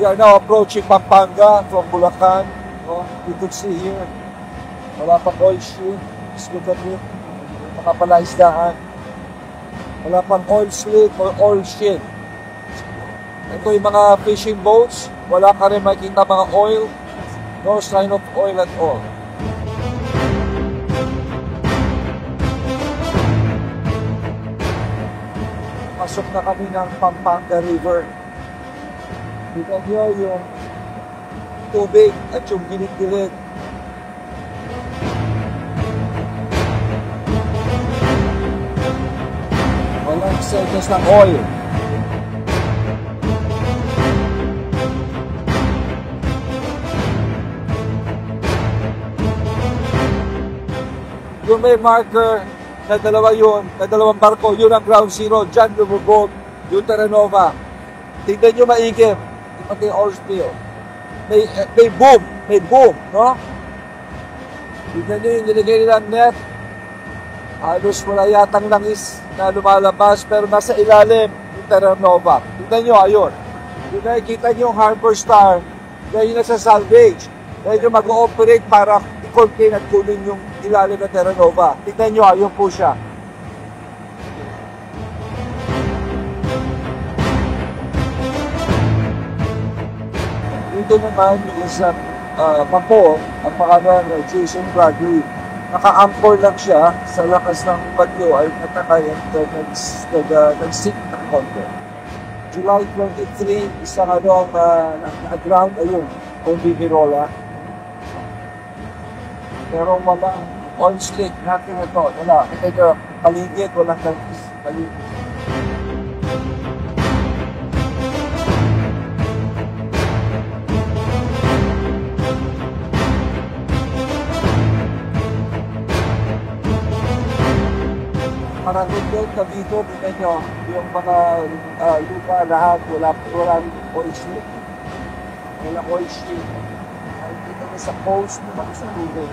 We are now approaching Pampanga from Bulacan. No? You could see here, wala pang oil slick. Just look at it. Makapalaisdaan. Wala pang oil slick or oil shit. Ito yung mga fishing boats. Wala ka rin makikita mga oil. No sign of oil at all. Pasok na kami ng Pampanga River. Kita nyo yung tubig at yung gilid-gilid. Walang senyas ng oil. Yung may marker na dalawa yun, na dalawang barko, yun ang ground zero, dyan lumubog yung Terra Nova. Tingnan nyo maigim, pati yung oil spill. May boom, no? Tingnan nyo yung nilagay nilang net. Halos wala yatang langis na lumalabas, pero nasa ilalim yung Terra Nova. Tingnan nyo, ayun. Yung nakikita nyo yung Harbor Star, dahil yung nasa salvage, dahil yung mag-ooperate para i-contain at kunin yung ilalim ng Terra Nova. Tignan nyo, ayun po siya. Dito naman yung isang papo, ang pangalan ng Jason Bradley. Naka-anchor lang siya sa lakas ng bagyo ay natakayan nag-sink ng konti. July 23, isang na-ground, ayun, kung Bibirola. Pero walang oil slick, natin ito, wala. Ito, paligid, walang paligid. Maraming doon na dito, tingnan nyo, yung mga lupa lahat, walang oil slick. Walang oil slick. Ay, dito sa coast, sa tubig.